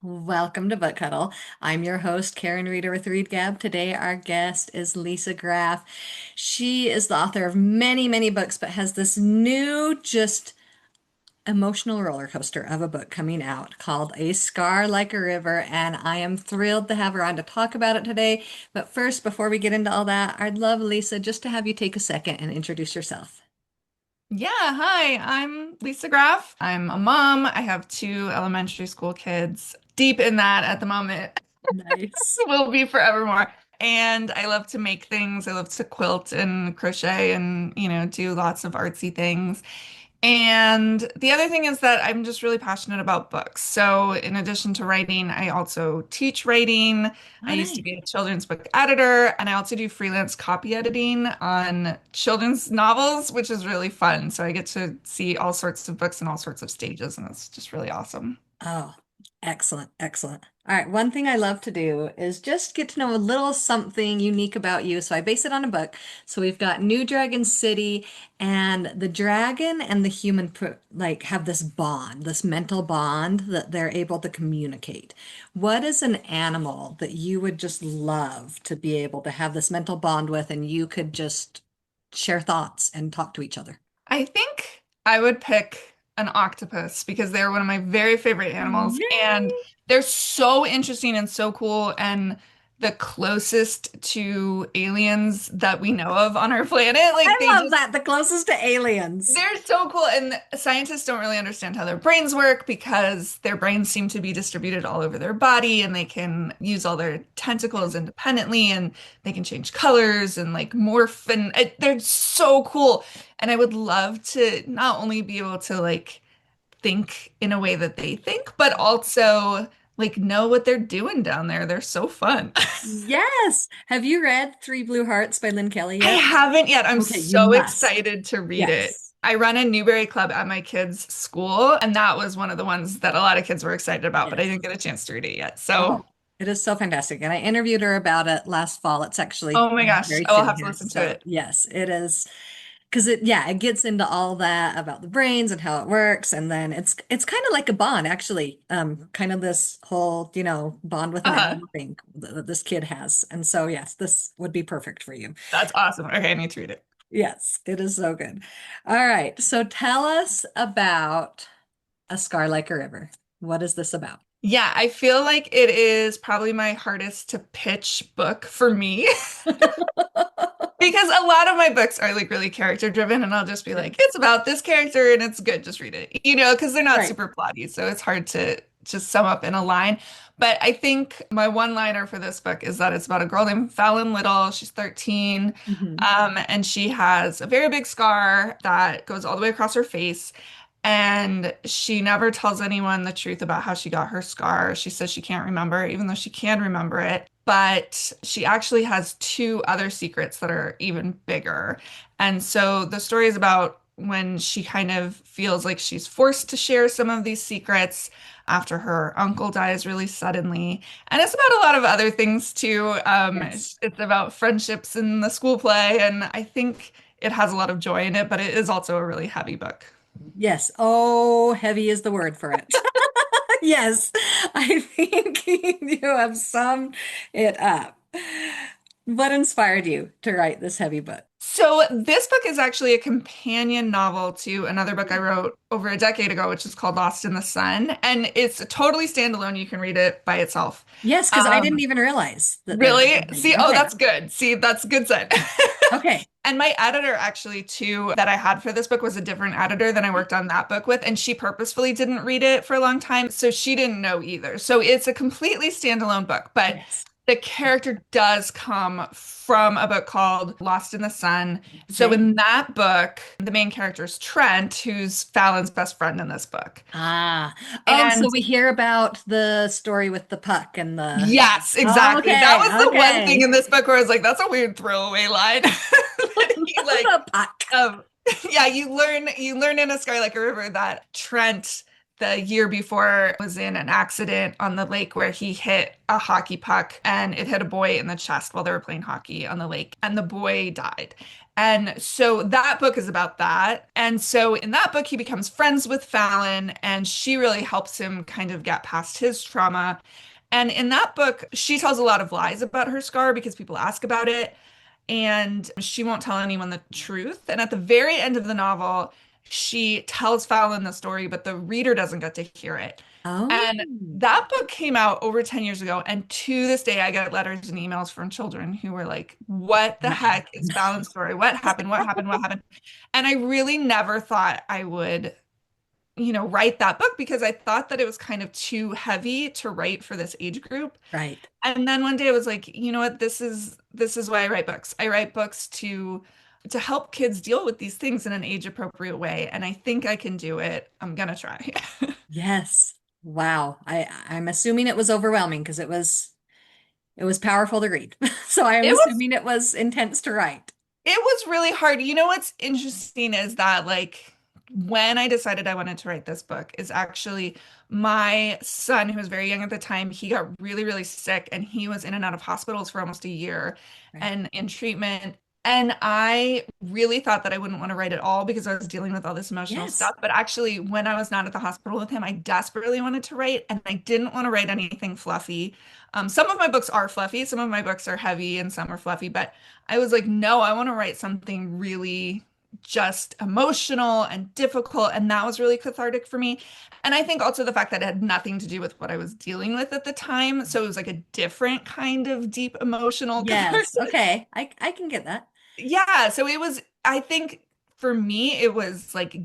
Welcome to BookHuddle. I'm your host, Karen Reader with Readgab. Today, our guest is Lisa Graff. She is the author of many, many books, but has this new, just emotional roller coaster of a book coming out called A Scar Like a River. And I am thrilled to have her on to talk about it today. But first, before we get into all that, I'd love, Lisa, just to have you take a second and introduce yourself. Yeah, hi, I'm Lisa Graff. I'm a mom. I have two elementary school kids, deep in that at the moment. Nice. Will be forevermore. And I love to make things. I love to quilt and crochet and, do lots of artsy things. And the other thing is that I'm just really passionate about books. So, in addition to writing, I also teach writing. I Oh, used to nice. be a children's book editor, and I also do freelance copy editing on children's novels, which is really fun. So, I get to see all sorts of books in all sorts of stages, and it's just really awesome. Oh, excellent, excellent. All right, one thing I love to do is just get to know a little something unique about you. So I base it on a book. So we've got New Dragon City, and the dragon and the human like have this bond, this mental bond that they're able to communicate. What is an animal that you would just love to be able to have this mental bond with, and you could just share thoughts and talk to each other? I think I would pick an octopus because they're one of my very favorite animals and Yay! they're so interesting and so cool and the closest to aliens that we know of on our planet. Like I they love that. The closest to aliens. they're so cool, and scientists don't really understand how their brains work because their brains seem to be distributed all over their body, and they can use all their tentacles independently, and they can change colors and like morph, and they're so cool. And I would love to not only be able to like think in a way that they think, but also like know what they're doing down there. They're so fun. Yes. Have you read Three Blue Hearts by Lynn Kelly I yet? haven't yet. I'm Okay, you so must. excited to read it. Yes. I run a Newberry Club at my kids' school, and that was one of the ones that a lot of kids were excited about, but I Yes. didn't get a chance to read it yet. So, Oh, it is so fantastic. And I interviewed her about it last fall. It's actually oh my gosh, very I'll soon have to here. listen to So, it. yes, it is. Because it gets into all that about the brains and how it works. And then it's kind of like a bond, actually. Kind of this whole, bond with an Uh-huh. animal thing that this kid has. And so, yes, this would be perfect for you. That's awesome. Okay, I need to read it. Yes, it is so good. All right. So tell us about A Scar Like a River. What is this about? Yeah, I feel like it is probably my hardest to pitch book for me. Because a lot of my books are like really character driven, and I'll just be Yeah. like, it's about this character and it's good, just read it, because they're not Right. super plotty. So it's hard to just sum up in a line. But I think my one-liner for this book is that it's about a girl named Fallon Little. She's 13, Hmm. and she has a very big scar that goes all the way across her face. And she never tells anyone the truth about how she got her scar. She says she can't remember, even though she can remember it. But she actually has two other secrets that are even bigger. And so the story is about when she kind of feels like she's forced to share some of these secrets after her uncle dies really suddenly. And it's about a lot of other things too. Yes. It's about friendships in the school play. And I think it has a lot of joy in it, but it is also a really heavy book. Yes. Oh, heavy is the word for it. Yes. I think you have summed it up. What inspired you to write this heavy book? So this book is actually a companion novel to another book I wrote over a decade ago, which is called Lost in the Sun, and it's totally standalone. You can read it by itself. Yes, because I didn't Um, even realize that there was really? something. See, oh, Okay. that's good. See, that's good sign. Okay. And my editor actually too that I had for this book was a different editor than I worked on that book with, and she purposefully didn't read it for a long time, so she didn't know either. So it's a completely standalone book, but Yes. the character does come from a book called Lost in the Sun. So Okay. in that book, the main character is Trent, who's Fallon's best friend in this book. Ah. Oh, so And we hear about the story with the puck and the. yes, exactly. That Okay. was the one thing Okay. in this book where I was like, that's a weird throwaway line. That he like The puck. um yeah, you learn in A Sky Like a River that Trent the year before was in an accident on the lake where he hit a hockey puck and it hit a boy in the chest while they were playing hockey on the lake, and the boy died. And so that book is about that. And so in that book, he becomes friends with Fallon, and she really helps him kind of get past his trauma. And in that book, she tells a lot of lies about her scar because people ask about it, and she won't tell anyone the truth. And at the very end of the novel, she tells Fallon the story, but the reader doesn't get to hear it. Oh, And that book came out over 10 years ago. And to this day, I get letters and emails from children who were like, what the what heck is happened? Fallon's story? What happened? What happened? What happened? And I really never thought I would, write that book because I thought that it was kind of too heavy to write for this age group. Right. And then one day I was like, you know what? This is why I write books. I write books to help kids deal with these things in an age appropriate way. And I think I can do it. I'm gonna try. Yes. Wow. I'm assuming it was overwhelming because it was powerful to read. So I am It was assuming it was intense to write. it was really hard. You know what's interesting is that like when I decided I wanted to write this book is actually my son, who was very young at the time, he got really, really sick and he was in and out of hospitals for almost a year Right. and in treatment. And I really thought that I wouldn't want to write at all because I was dealing with all this emotional Yes. stuff. But actually, when I was not at the hospital with him, I desperately wanted to write and I didn't want to write anything fluffy. Some of my books are fluffy, some of my books are heavy, and some are fluffy. But I was like, no, I want to write something really just emotional and difficult. And that was really cathartic for me. And I think also the fact that it had nothing to do with what I was dealing with at the time. So it was like a different kind of deep emotional Yes. catharsis. Okay. I can get that. Yeah. So it was, I think for me, it was like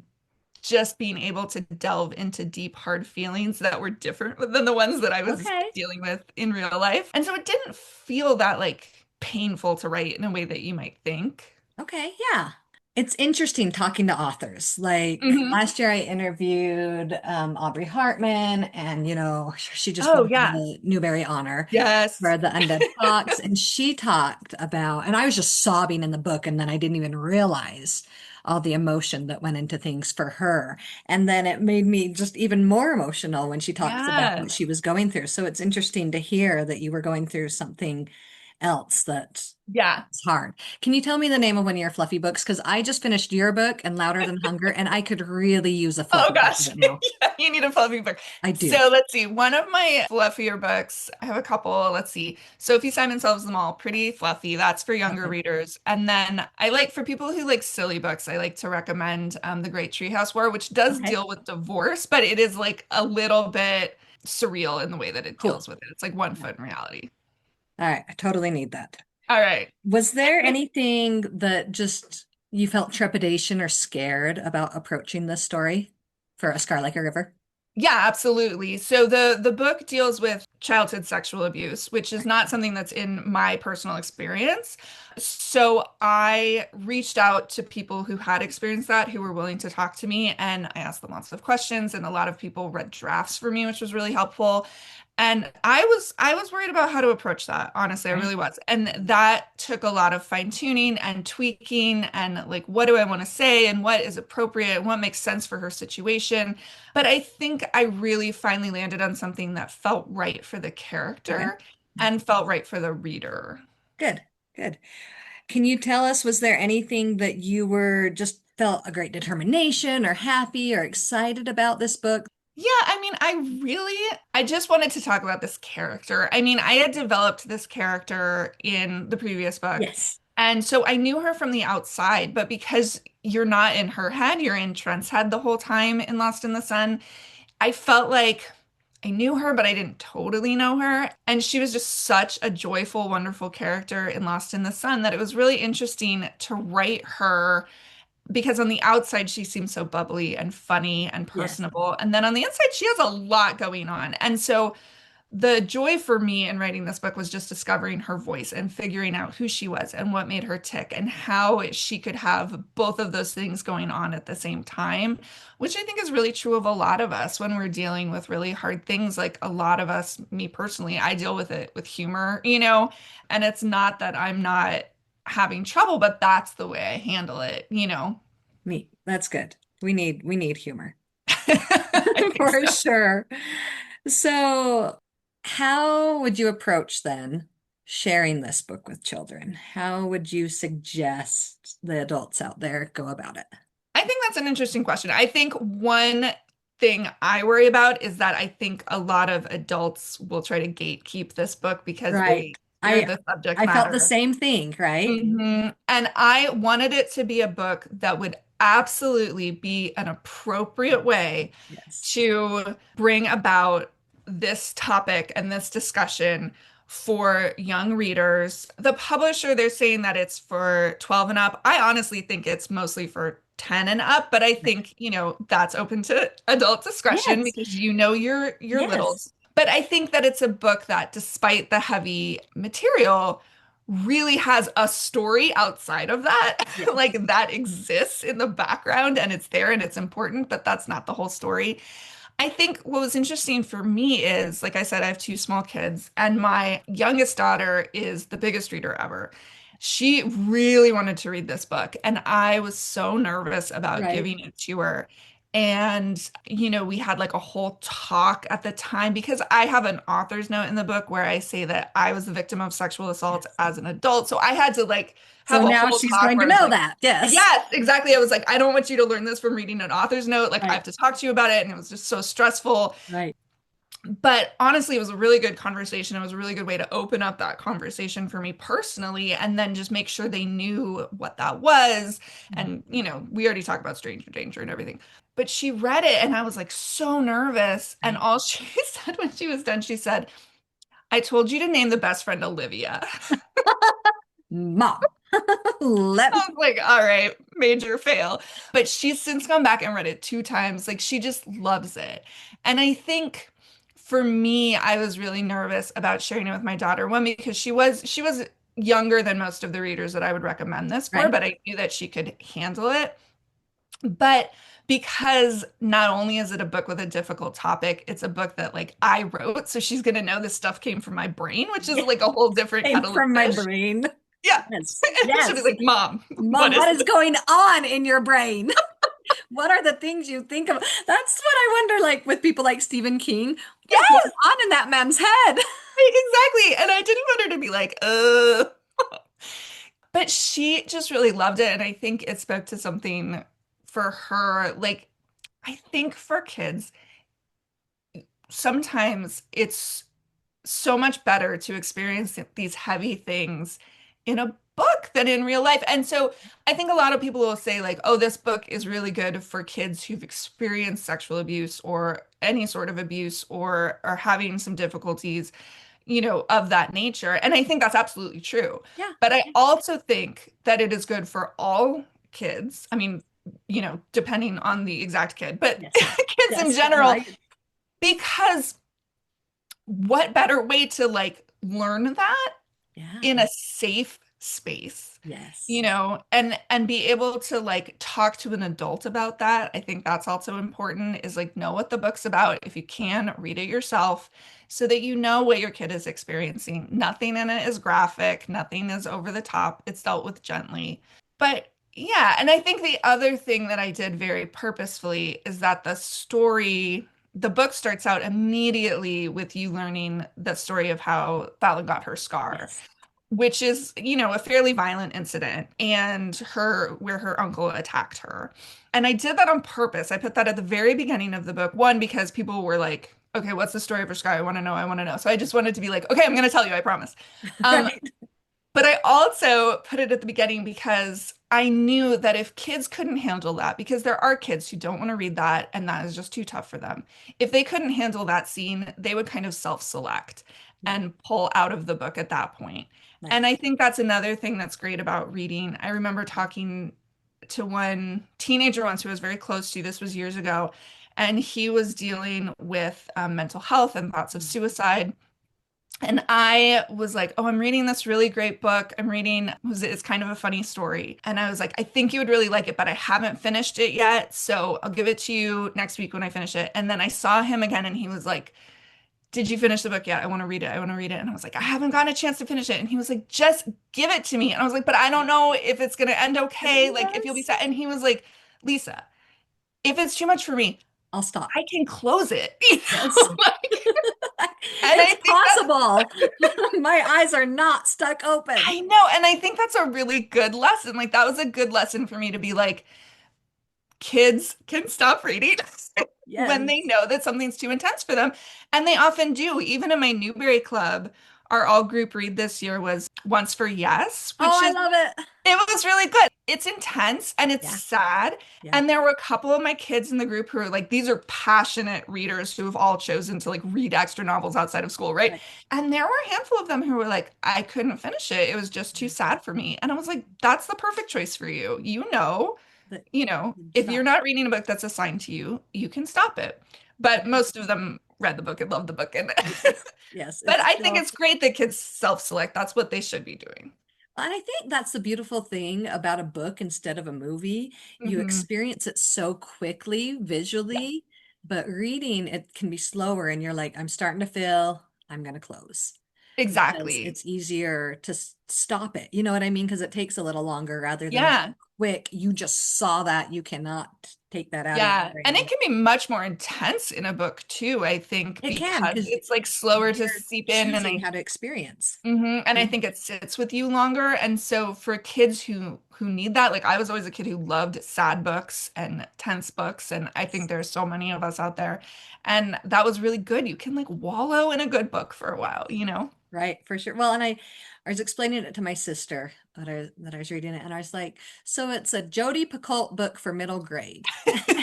just being able to delve into deep, hard feelings that were different than the ones that I was Okay. dealing with in real life. And so it didn't feel that like painful to write in a way that you might think. Okay. Yeah. It's interesting talking to authors. Like Hmm. last year, I interviewed Aubrey Hartman, and she just Oh, won yeah. the Newbery Honor Yes. for The Undead Fox, and she talked about, and I was just sobbing in the book, and then I didn't even realize all the emotion that went into things for her. And then it made me just even more emotional when she talks about what she Yes. was going through. So it's interesting to hear that you were going through something else that Yeah. it's hard. Can you tell me the name of one of your fluffy books? Because I just finished your book and Louder Than Hunger, and I could really use a Oh fluffy book gosh. right now. Yeah, you need a fluffy book. I do. So let's see. One of my fluffier books, I have a couple. Let's see. Sophie Simon Solves Them All, pretty fluffy. That's for younger Okay. readers. And then I like for people who like silly books, I like to recommend The Great Treehouse War, which does Okay. deal with divorce, but it is like a little bit surreal in the way that it Cool. deals with it. It's like one Yeah. foot in reality. All right. I totally need that. All right. Was there anything that just you felt trepidation or scared about approaching this story for A Scar Like a River? Yeah, absolutely. So the book deals with childhood sexual abuse, which is not something that's in my personal experience. So I reached out to people who had experienced that, who were willing to talk to me, and I asked them lots of questions, and a lot of people read drafts for me, which was really helpful. And I was worried about how to approach that. Honestly, I Right. really was. And that took a lot of fine-tuning and tweaking and like what do I want to say and what is appropriate and what makes sense for her situation. But I think I really finally landed on something that felt right for the Okay. character and felt right for the reader. Good. Good. Can you tell us, was there anything that you were just felt a great determination or happy or excited about this book? Yeah, I mean, I just wanted to talk about this character. I mean, I had developed this character in the previous book, Yes. and so I knew her from the outside, but because you're not in her head, you're in Trent's head the whole time in Lost in the Sun, I felt like I knew her, but I didn't totally know her. And she was just such a joyful, wonderful character in Lost in the Sun that it was really interesting to write her because on the outside she seems so bubbly and funny and Yes. personable. And then on the inside, she has a lot going on. And so the joy for me in writing this book was just discovering her voice and figuring out who she was and what made her tick and how she could have both of those things going on at the same time, which I think is really true of a lot of us when we're dealing with really hard things. Like a lot of us, me personally, I deal with it with humor, and it's not that I'm not having trouble, but that's the way I handle it. Neat. That's good. We need humor. I think For so. sure. So, how would you approach then sharing this book with children? How would you suggest the adults out there go about it? I think that's an interesting question. I think one thing I worry about is that I think a lot of adults will try to gatekeep this book because Right. they fear I the subject I felt the matter. same thing, right? And I wanted it to be a book that would absolutely be an appropriate way Yes. to bring about this topic and this discussion for young readers. The publisher, they're saying that it's for 12 and up. I honestly think it's mostly for 10 and up, but I Right. think, that's open to adult discretion Yes. because your Yes. littles. But I think that it's a book that, despite the heavy material, really has a story outside of that. Yes. Like that exists in the background and it's there and it's important, but that's not the whole story. I think what was interesting for me is, like I said, I have two small kids, and my youngest daughter is the biggest reader ever. She really wanted to read this book, and I was so nervous about Right. giving it to her. And, we had like a whole talk at the time because I have an author's note in the book where I say that I was the victim of sexual assault Yes. as an adult. So I had to like So have a now whole she's talk going to where I was know like, that. Yes. yes, exactly. I was like, I don't want you to learn this from reading an author's note. Like, I Right. have to talk to you about it. And it was just so stressful. Right. But honestly, it was a really good conversation. It was a really good way to open up that conversation for me personally, and then just make sure they knew what that was. And, we already talked about stranger danger and everything. But she read it, and I was like so nervous. And Right. all she said when she was done, she said, I told you to name the best friend Olivia. Mom, let I was like, all right, major fail. But she's since gone back and read it two times. Like she just loves it. And I think for me, I was really nervous about sharing it with my daughter. One, because she was younger than most of the readers that I would recommend this for, right. but I knew that she could handle it. But because not only is it a book with a difficult topic, it's a book that like I wrote. So she's gonna know this stuff came from my brain, which is Yeah. like a whole different Came kettle of from my fish. brain. Yeah. Yes. And she'll be Yes. like, Mom, what Mom, is what is this? going on in your brain? What are the things you think of? That's what I wonder, like with people like Stephen King, what is going Yes, on in that man's head? exactly. And I didn't want her to be like, But she just really loved it. And I think it spoke to something for her. Like, I think for kids, sometimes it's so much better to experience these heavy things in a book than in real life. And so I think a lot of people will say, like, oh, this book is really good for kids who've experienced sexual abuse or any sort of abuse or are having some difficulties, of that nature. And I think that's absolutely true. Yeah. But I also think that it is good for all kids. I mean, depending on the exact kid, but Yes. kids in Yes. general, Right. because what better way to like learn that Yeah. in a safe space, Yes. and be able to like talk to an adult about that. I think that's also important is like know what the book's about. If you can, read it yourself so that you know what your kid is experiencing. Nothing in it is graphic, nothing is over the top. It's dealt with gently. But yeah, and I think the other thing that I did very purposefully is that the book starts out immediately with you learning the story of how Fallon got her scar, Yes. which is, a fairly violent incident and where her uncle attacked her. And I did that on purpose. I put that at the very beginning of the book. One, because people were like, okay, what's the story of her scar? I want to know. I want to know. So I just wanted to be like, okay, I'm going to tell you, I promise. Um, Right. but I also put it at the beginning because I knew that if kids couldn't handle that, because there are kids who don't want to read that and that is just too tough for them. If they couldn't handle that scene, they would kind of self-select Right. and pull out of the book at that point. Right. And I think that's another thing that's great about reading. I remember talking to one teenager once who I was very close to, this was years ago, and he was dealing with mental health and thoughts of suicide. And I was like, oh, I'm reading this really great book. It's kind of a funny story. And I was like, I think you would really like it, but I haven't finished it yet. So I'll give it to you next week when I finish it. And then I saw him again and he was like, did you finish the book yet? I want to read it. I want to read it. And I was like, I haven't gotten a chance to finish it. And he was like, just give it to me. And I was like, but I don't know if it's going to end okay. Like if you'll be Yes. sad. And he was like, Lisa, if it's too much for me, I'll stop. I can close it. You Yes. know? Like, and I It's think that possible. My eyes are not stuck open. I know, and I think that's a really good lesson. Like that was a good lesson for me to be like, kids can stop reading when they Yes. know that something's too intense for them. And they often do. Even in my Newberry Club, our all group read this year was Once for Yes, Oh, which I is love it. it was really good. It's intense and it's Yeah. sad. Yeah. And there were a couple of my kids in the group who are like, these are passionate readers who have all chosen to like read extra novels outside of school, right? Right. And there were a handful of them who were like, I couldn't finish it. It was just too Yeah. sad for me. And I was like, that's the perfect choice for you. But If you're stop. not reading a book that's assigned to you, you can stop it. But most of them read the book and loved the book. And Yes. Yes. but It's I think still. it's great that kids self-select. That's what they should be doing. And I think that's the beautiful thing about a book instead of a movie. You Hmm. experience it so quickly Yeah, visually, but reading it can be slower and you're like, I'm starting to feel, I'm going to close because exactly. it's easier to stop it. You know what I mean? Because it takes a little longer rather than a Yeah. quick, you just saw that, you cannot take that out of your Yeah. And it brain. can be much more intense in a book too, I think, It can because because it's like slower to you're seep in choosing how to experience. and I Mhm. think it sits with you longer. And so for kids who need that, like I was always a kid who loved sad books and tense books, and I think there's so many of us out there. And that was really good. You can like wallow in a good book for a while, you know? Right, for sure. Well, and I was explaining it to my sister that I was reading it, and I was like, so it's a Jodi Picoult book for middle grade.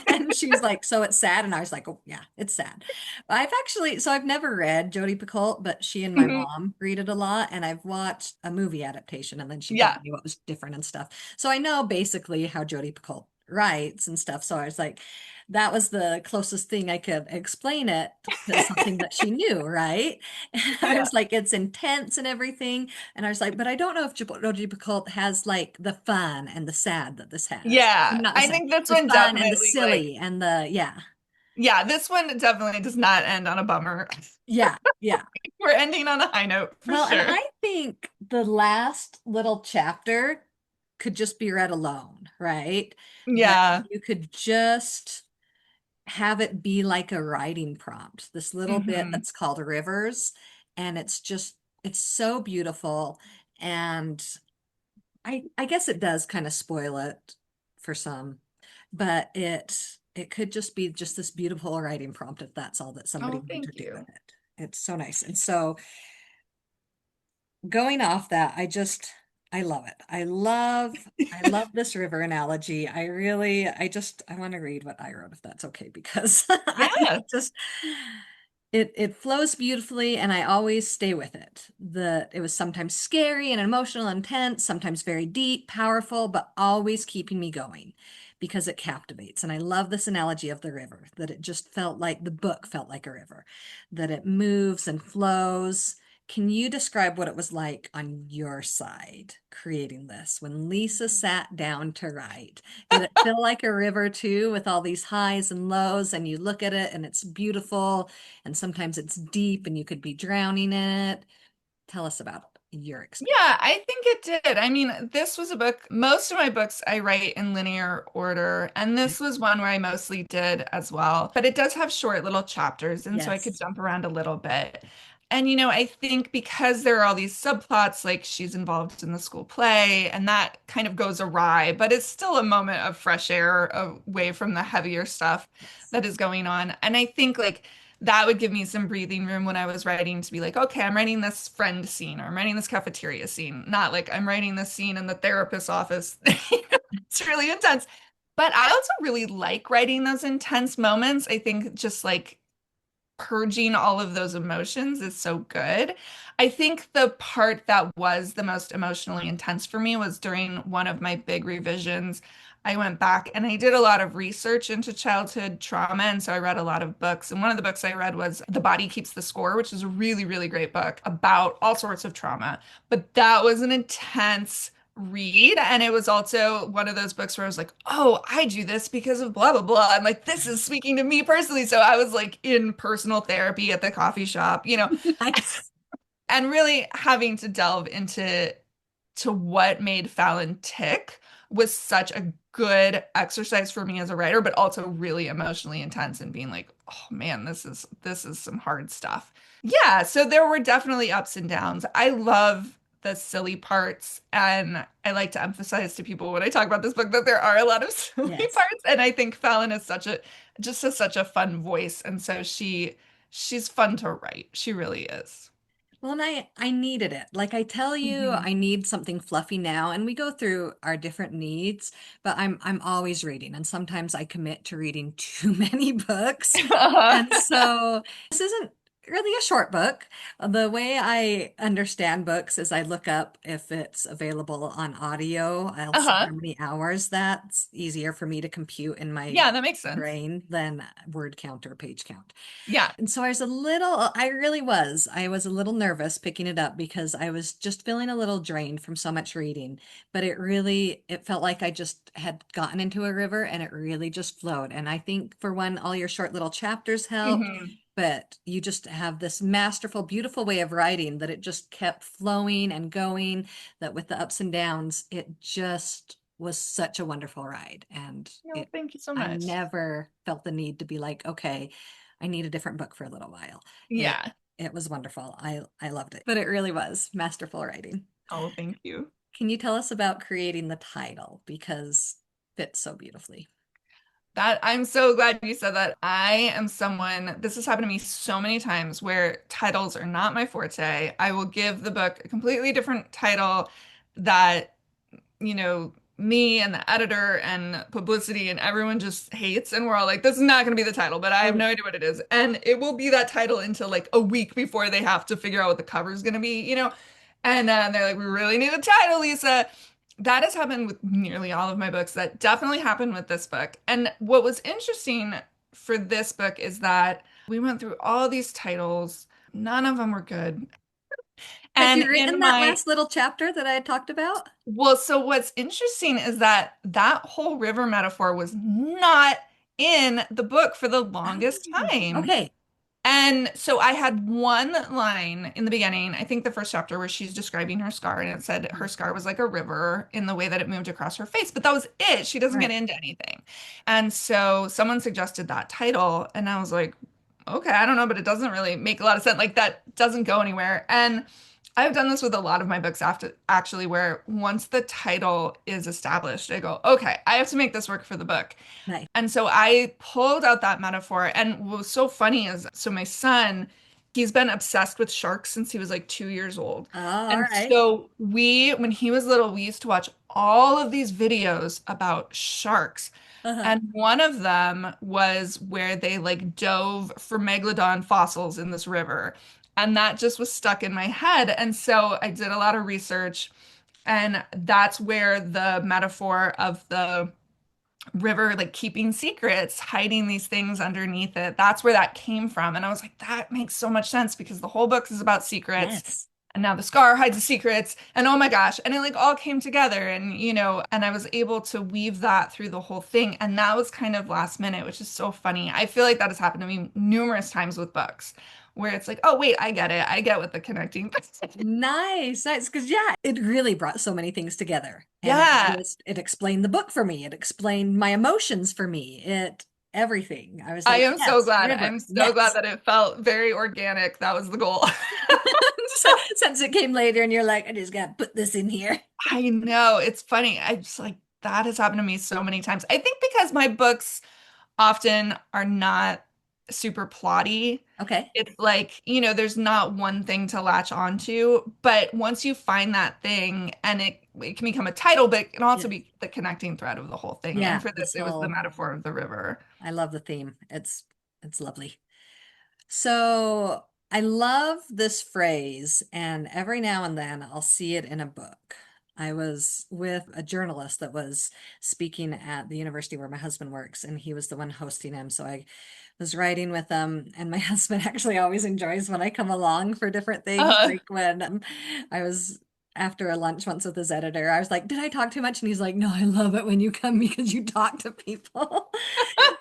And she's like, so it's sad. And I was like, oh yeah, it's sad. I've never read Jodi Picoult, but she and my Mhm. mom read it a lot, and I've watched a movie adaptation, and then she told Yeah. me what was different and stuff. So I know basically how Jodi Picoult writes and stuff. So I was like, that was the closest thing I could explain it to something that she knew, right? And I Yeah. was like, it's intense and everything. And I was like, but I don't know if Roji Picoult has like the fun and the sad that this has. Yeah. Not the I sad, think this the one fun and the definitely like, silly and the, yeah, yeah, this one definitely does not end on a bummer. yeah, yeah. We're ending on a high note for Well, and sure. I think the last little chapter could just be read alone, right? That Yeah. you could just have it be like a writing prompt, this little bit Hmm. that's called Rivers. And it's so beautiful. And I guess it does kind of spoil it for some, but it could just be just this beautiful writing prompt if that's all that somebody Oh, wanted to thank do with you. it. It's so nice. And so going off that, I love it. I love this river analogy. I want to read what I wrote if that's okay because I Yeah. just it flows beautifully and I always stay with it. It was sometimes scary and emotional and intense, sometimes very deep, powerful, but always keeping me going because it captivates. And I love this analogy of the river, that it just felt like the book felt like a river, that it moves and flows. Can you describe what it was like on your side creating this when Lisa sat down to write? Did it feel like a river too, with all these highs and lows, and you look at it and it's beautiful, and sometimes it's deep and you could be drowning in it? Tell us about your experience. Yeah, I think it did. I mean, this was a book, most of my books I write in linear order, and this was one where I mostly did as well. But it does have short little chapters, and so I could Yes. jump around a little bit. And I think because there are all these subplots, like she's involved in the school play, and that kind of goes awry, but it's still a moment of fresh air away from the heavier stuff Yes. that is going on. And I think like that would give me some breathing room when I was writing to be like, okay, I'm writing this friend scene or I'm writing this cafeteria scene, not like I'm writing this scene in the therapist's office. It's really intense. But I also really like writing those intense moments. I think just like purging all of those emotions is so good. I think the part that was the most emotionally intense for me was during one of my big revisions. I went back and I did a lot of research into childhood trauma. And so I read a lot of books. And one of the books I read was The Body Keeps the Score, which is a really, really great book about all sorts of trauma. But that was an intense read. And it was also one of those books where I was like, oh, I do this because of blah, blah, blah. And like, this is speaking to me personally. So I was like in personal therapy at the coffee shop, Nice. and really having to delve into what made Fallon tick was such a good exercise for me as a writer, but also really emotionally intense and being like, oh man, this is some hard stuff. Yeah, so there were definitely ups and downs. I love the silly parts, and I like to emphasize to people when I talk about this book that there are a lot of silly Yes. parts, and I think Fallon is just has such a fun voice, and so she's fun to write. She really is. Well, and I needed it. Like I tell you, Mhm. I need something fluffy now, and we go through our different needs, but I'm always reading, and sometimes I commit to reading too many books. And so this isn't really a short book. The way I understand books is I look up if it's available on audio. I'll see Uh-huh. how many hours. That's easier for me to compute in my Yeah, that makes sense. brain than word count or page count. Yeah. And so I was a little nervous picking it up because I was just feeling a little drained from so much reading. But it felt like I just had gotten into a river and it really just flowed. And I think for one, all your short little chapters helped, Hmm. but you just have this masterful, beautiful way of writing that it just kept flowing and going, that with the ups and downs, it just was such a wonderful ride. And No, thank you so I much. never felt the need to be like, okay, I need a different book for a little while. It Yeah. it was wonderful. I loved it. But it really was masterful writing. Oh, thank you. Can you tell us about creating the title because it fits so beautifully? That I'm so glad you said that. I am someone, this has happened to me so many times where titles are not my forte. I will give the book a completely different title that me and the editor and publicity and everyone just hates. And we're all like, this is not going to be the title, but I have Oh, no idea what it is. And it will be that title until like a week before they have to figure out what the cover is going to be. And they're like, we really need a title, Lisa. That has happened with nearly all of my books. That definitely happened with this book. And what was interesting for this book is that we went through all these titles. None of them were good. had And you in written that my last little chapter that I had talked about? Well, so what's interesting is that that whole river metaphor was not in the book for the longest Oh, time. okay. And so I had one line in the beginning, I think the first chapter, where she's describing her scar, and it said her scar was like a river in the way that it moved across her face. But that was it. She doesn't get Right. into anything. And so someone suggested that title, and I was like, okay, I don't know, but it doesn't really make a lot of sense. Like that doesn't go anywhere. And I've done this with a lot of my books after actually, where once the title is established, I go, okay, I have to make this work for the book. Nice. And so I pulled out that metaphor. And what was so funny is, so my son, he's been obsessed with sharks since he was like 2 years old. Oh, all And right. so when he was little, we used to watch all of these videos about sharks. Uh-huh. And one of them was where they like dove for megalodon fossils in this river. And that just was stuck in my head. And so I did a lot of research, and that's where the metaphor of the river like keeping secrets, hiding these things underneath it. That's where that came from. And I was like, that makes so much sense because the whole book is about secrets. Yes. And now the scar hides the secrets. And oh my gosh. And it like all came together. And I was able to weave that through the whole thing. And that was kind of last minute, which is so funny. I feel like that has happened to me numerous times with books where it's like, oh, wait, I get it. I get what the connecting. Nice, nice. Because yeah, it really brought so many things together. And Yeah. it explained the book for me. It explained my emotions for me. It everything. I was I like, am so yes, glad. river, I'm so glad yes. that it felt very organic. That was the goal. Since it came later and you're like, I just gotta put this in here. I know. It's funny. I just like that has happened to me so many times. I think because my books often are not super plotty. Okay. It's like, there's not one thing to latch onto, but once you find that thing and it can become a title, but it can also Yes. be the connecting thread of the whole thing. And Yeah, for this, this it was the whole metaphor of the river. I love the theme. It's lovely. So I love this phrase, and every now and then I'll see it in a book. I was with a journalist that was speaking at the university where my husband works, and he was the one hosting him. So I was writing with him, and my husband actually always enjoys when I come along for different things. Uh, Like when I was after a lunch once with his editor, I was like, "Did I talk too much?" And he's like, "No, I love it when you come because you talk to people."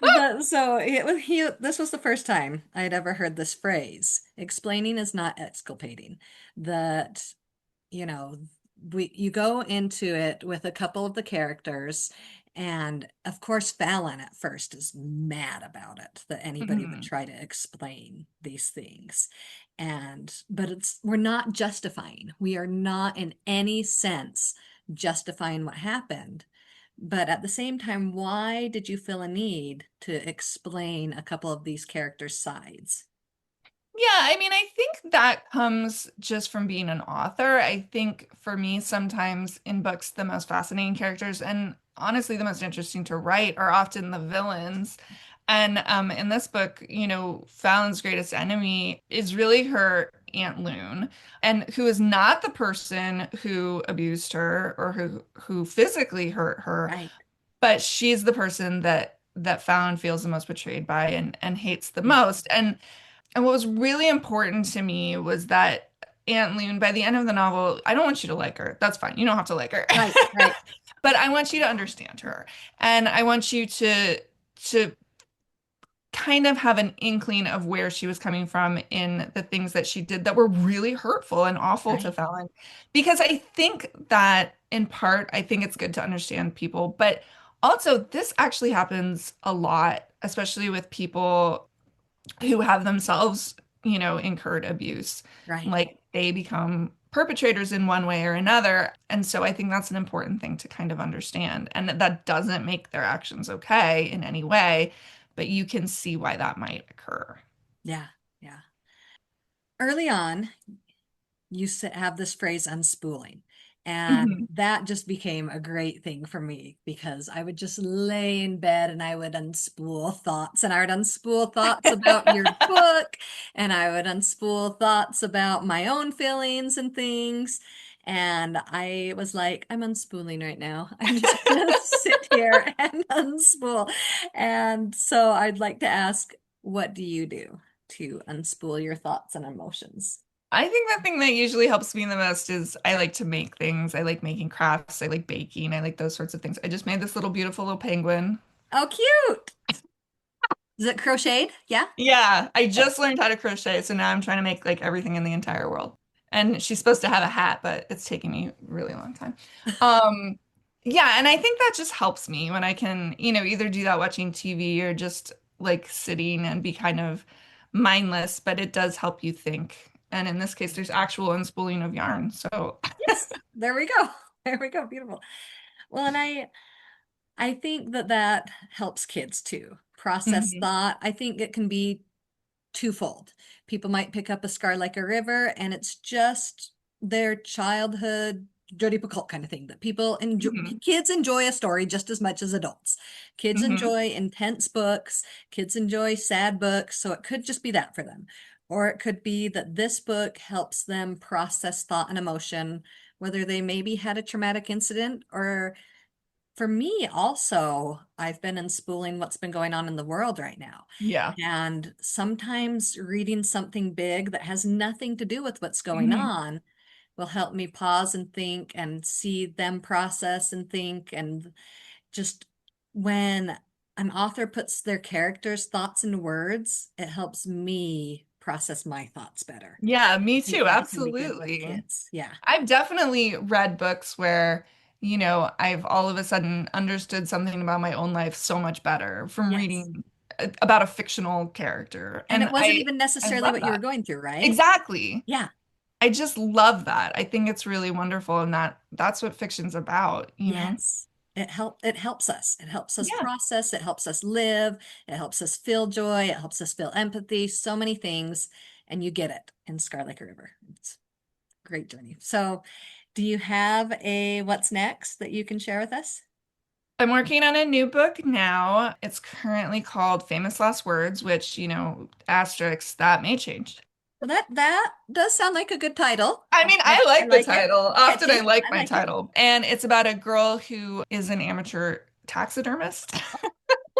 But so this was the first time I had ever heard this phrase. Explaining is not exculpating. That, you know, you go into it with a couple of the characters, and of course Fallon at first is mad about it that anybody would Mhm. try to explain these things. And but it's we're not justifying. We are not in any sense justifying what happened. But at the same time, why did you feel a need to explain a couple of these characters' sides? Yeah, I mean, I think that comes just from being an author. I think for me, sometimes in books, the most fascinating characters and honestly the most interesting to write are often the villains. And in this book, Fallon's greatest enemy is really her Aunt Loon, and who is not the person who abused her or who physically hurt her, Right. but she's the person that Fallon feels the most betrayed by and hates the Yeah. most. And what was really important to me was that Aunt Loon, by the end of the novel, I don't want you to like her. That's fine. You don't have to like her. Right. Right. But I want you to understand her. And I want you to kind of have an inkling of where she was coming from in the things that she did that were really hurtful and awful to Right. Fallon. Because I think that in part, I think it's good to understand people, but also this actually happens a lot, especially with people who have themselves, incurred abuse. Right. Like they become perpetrators in one way or another. And so I think that's an important thing to kind of understand. And that doesn't make their actions okay in any way, but you can see why that might occur. Yeah. Yeah. Early on, have this phrase unspooling. And Mhm. that just became a great thing for me because I would just lay in bed and I would unspool thoughts, and I would unspool thoughts about your book, and I would unspool thoughts about my own feelings and things. And I was like, I'm unspooling right now. I'm just gonna sit here and unspool. And so I'd like to ask, what do you do to unspool your thoughts and emotions? I think the thing that usually helps me the most is I like to make things. I like making crafts. I like baking. I like those sorts of things. I just made this little beautiful little penguin. Oh, cute. Is it crocheted? Yeah. Yeah, I Good. just learned how to crochet, so now I'm trying to make like everything in the entire world. And she's supposed to have a hat, but it's taking me a really long time. Um, yeah, and I think that just helps me when I can, either do that watching TV or just like sitting and be kind of mindless, but it does help you think. And in this case, there's actual unspooling of yarn. So, Yes. There we go. There we go. Beautiful. Well, and I think that that helps kids too. Process mhm, thought. I think it can be twofold. People might pick up A Scar Like a River, and it's just their childhood Jodi Picoult kind of thing that people enjoy. mhm, Kids enjoy a story just as much as adults. Kids mhm. enjoy intense books. Kids enjoy sad books. So it could just be that for them. Or it could be that this book helps them process thought and emotion, whether they maybe had a traumatic incident or for me, also, I've been unspooling what's been going on in the world right now. Yeah. And sometimes reading something big that has nothing to do with what's going Mhm. on will help me pause and think and see them process and think. And just when an author puts their characters' thoughts into words, it helps me process my thoughts better. Yeah, I me think too. that can be good with Absolutely. kids. Yeah. I've definitely read books where, I've all of a sudden understood something about my own life so much better from Yes. reading about a fictional character. And And it wasn't even I necessarily love what you were that. going through, right? Exactly. Yeah. I just love that. I think it's really wonderful and that's what fiction's about. Yes. It helps us. It helps us Yeah. process, it helps us live, it helps us feel joy, it helps us feel empathy, so many things. And you get it in Scarlet River. It's a great journey. So, do you have a what's next that you can share with us? I'm working on a new book now. It's currently called Famous Last Words, which, asterisks that may change. Well, that does sound like a good title. I mean, I, I I like the like it. title. Often I Catchy. like I my like it. title. And it's about a girl who is an amateur taxidermist.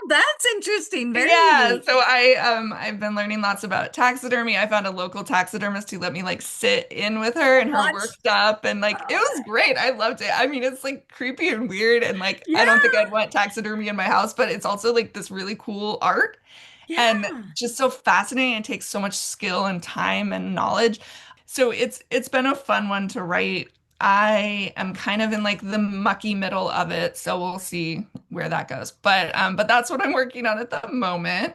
That's interesting. Very Yeah, unique. so I've been learning lots about taxidermy. I found a local taxidermist who let me like sit in with her in her Watch. workshop and like it Oh, was great. I loved it. I mean, it's like creepy and weird and like I don't think yeah. I'd want taxidermy in my house, but it's also like this really cool art and Yeah. just so fascinating and takes so much skill and time and knowledge. So it's been a fun one to write. I am kind of in like the mucky middle of it, so we'll see where that goes. But that's what I'm working on at the moment.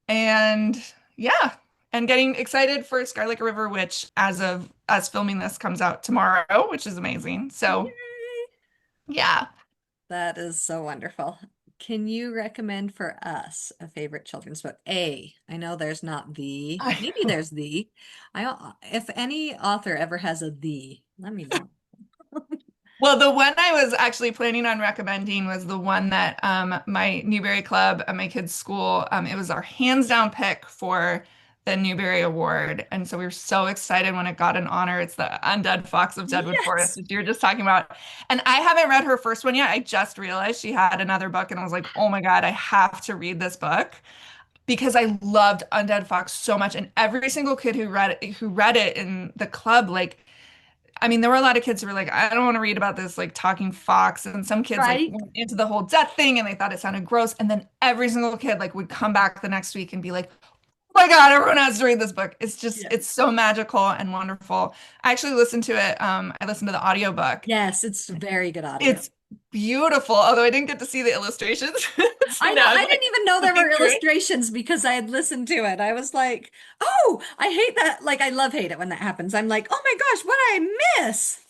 And yeah, and getting excited for Sky Like a River, which as filming this comes out tomorrow, which is amazing. So Yay! yeah. That is so wonderful. Can you recommend for us a favorite children's book? I know there's not the, I maybe there's the. If any author ever has a the, let me know. Well, the one I was actually planning on recommending was the one that my Newberry Club at my kids' school, it was our hands down pick for the Newberry Award. And so we were so excited when it got an honor. It's the Undead Fox of Deadwood Forest Yes, that you were just talking about. And I haven't read her first one yet. I just realized she had another book and I was like, oh my God, I have to read this book because I loved Undead Fox so much. And every single kid who read it in the club, like I mean, there were a lot of kids who were like, I don't want to read about this like talking fox. And some kids like right? went into the whole death thing and they thought it sounded gross. And then every single kid like would come back the next week and be like, oh my God, everyone has to read this book. It's just, Yes. it's so magical and wonderful. I actually listened to it. I listened to the audiobook. Yes, it's very good audio. It's beautiful, although I didn't get to see the illustrations. So I know, now I'm I like didn't even know there were looking through it. illustrations because I had listened to it. I was like, oh, I hate that. Like, I love hate it when that happens. I'm like, oh my gosh, what did I miss?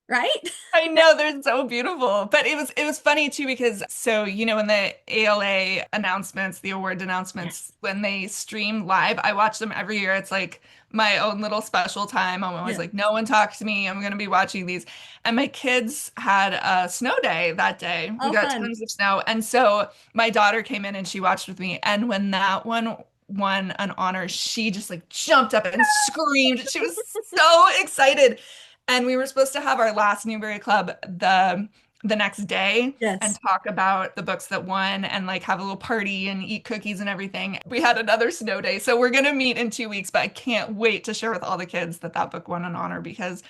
Right? I know they're so beautiful, but it was funny too because so when the ALA announcements, the award announcements, Yes. when they stream live, I watch them every year. It's like my own little special time. I'm always Yeah. like, no one talk to me. I'm gonna be watching these. And my kids had a snow day that day. We All got fun. tons of snow, and so my daughter came in and she watched with me. And when that one won an honor, she just like jumped up and screamed. She was so excited. And we were supposed to have our last Newberry Club the next day and Yes. talk about the books that won and like have a little party and eat cookies and everything. We had another snow day. So we're going to meet in 2 weeks, but I can't wait to share with all the kids that that book won an honor because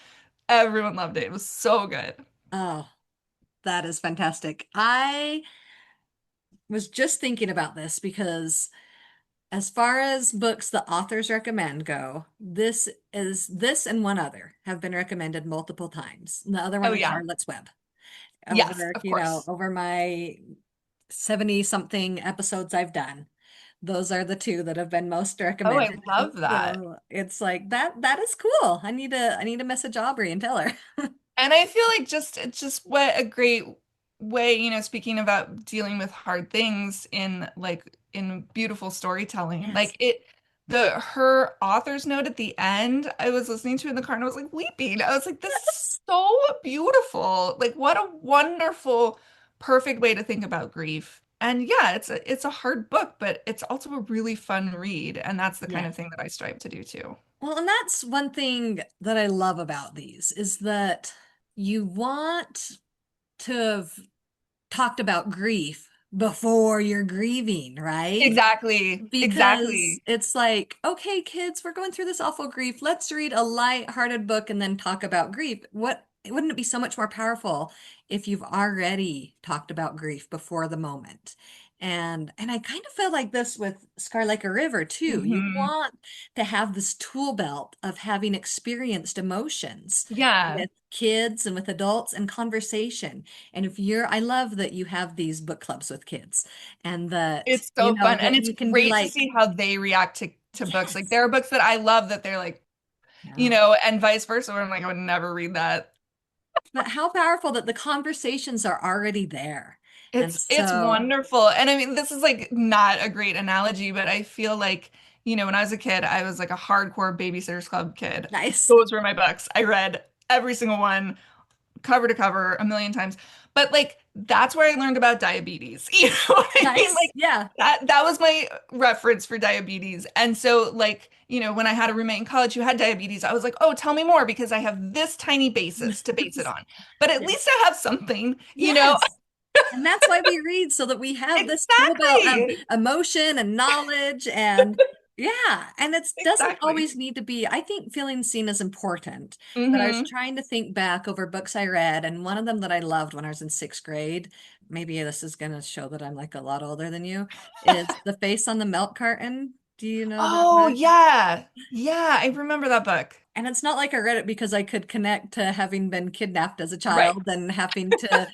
everyone loved it. It was so good. Oh, that is fantastic. I was just thinking about this because as far as books the authors recommend go, this and one other have been recommended multiple times. And the other Oh one is yeah. Charlotte's Web. Yes, Over, of course. over my 70 something episodes I've done. Those are the two that have been most Oh, I recommended. And love that. so it's like that is cool. I need to message Aubrey and tell her. And I feel like just what a great way, speaking about dealing with hard things in like in beautiful storytelling. Yes. Like it the her author's note at the end, I was listening to in the car and I was like weeping. I was like, this is Yes. so beautiful. Like what a wonderful, perfect way to think about grief. And yeah, it's a hard book, but it's also a really fun read. And that's the kind Yes. of thing that I strive to do too. Well, and that's one thing that I love about these is that you want to have talked about grief before you're grieving, right? Exactly. Because Exactly. it's like, okay, kids, we're going through this awful grief. Let's read a light-hearted book and then talk about grief. Wouldn't it be so much more powerful if you've already talked about grief before the moment? And I kind of feel like this with Scar Like a River too. You Hmm. want to have this tool belt of having experienced emotions Yeah. with kids and with adults and conversation. And if you're, I love that you have these book clubs with kids and that, It's so fun. And that it's you can be great to like, see how they react to books. Like yes, there are books that I love that they're like, yeah. and vice versa, where I'm like, I would never read that. But how powerful that the conversations are already there. And It's so wonderful. And I mean, this is like not a great analogy, but I feel like, when I was a kid, I was like a hardcore Babysitters Club kid. nice, Those were my books. I read every single one, cover to cover, a million times. But like that's where I learned about diabetes. You know what I mean? nice. Like Yeah. that was my reference for diabetes. And so like, when I had a roommate in college who had diabetes, I was like, "Oh, tell me more because I have this tiny basis to base it on." But at Yes. least I have something. Yes. And that's why we read so that we have this tool belt of Exactly. emotion and knowledge and yeah, and it doesn't Exactly. always need to be, I think feeling seen is important. But I was Hmm. trying to think back over books I read, and one of them that I loved when I was in sixth grade, maybe this is going to show that I'm like a lot older than you, is The Face on the Milk Carton. Do you know that Oh, book? yeah. Yeah, I remember that book. And it's not like I read it because I could connect to having been kidnapped as a Right. child and having to,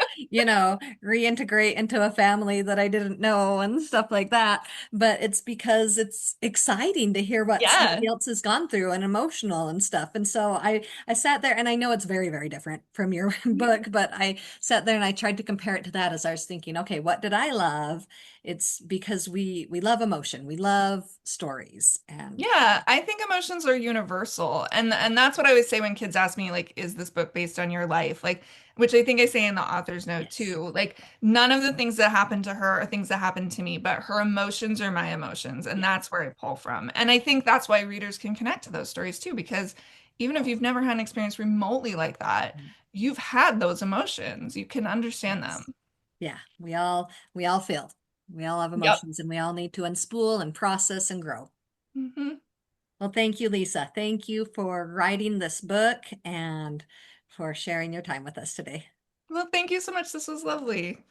reintegrate into a family that I didn't know and stuff like that. But it's because it's exciting to hear what Yeah. somebody else has gone through and emotional and stuff. And so I sat there and I know it's very, very different from your book, but I sat there and I tried to compare it to that as I was thinking, okay, what did I love? It's because we love emotion. We love stories and Yeah, I think emotions are universal. And that's what I always say when kids ask me, like, is this book based on your life? Like, which I think I say in the author's note yes. too. Like, none of the things that happened to her are things that happened to me, but her emotions are my emotions, and Yeah. that's where I pull from. And I think that's why readers can connect to those stories too, because even if you've never had an experience remotely like that, you've had those emotions. You can understand Yes. them. Yeah, we all feel. We all have Yep. emotions and we all need to unspool and process and grow. Hmm. Well, thank you, Lisa. Thank you for writing this book and for sharing your time with us today. Well, thank you so much. This was lovely.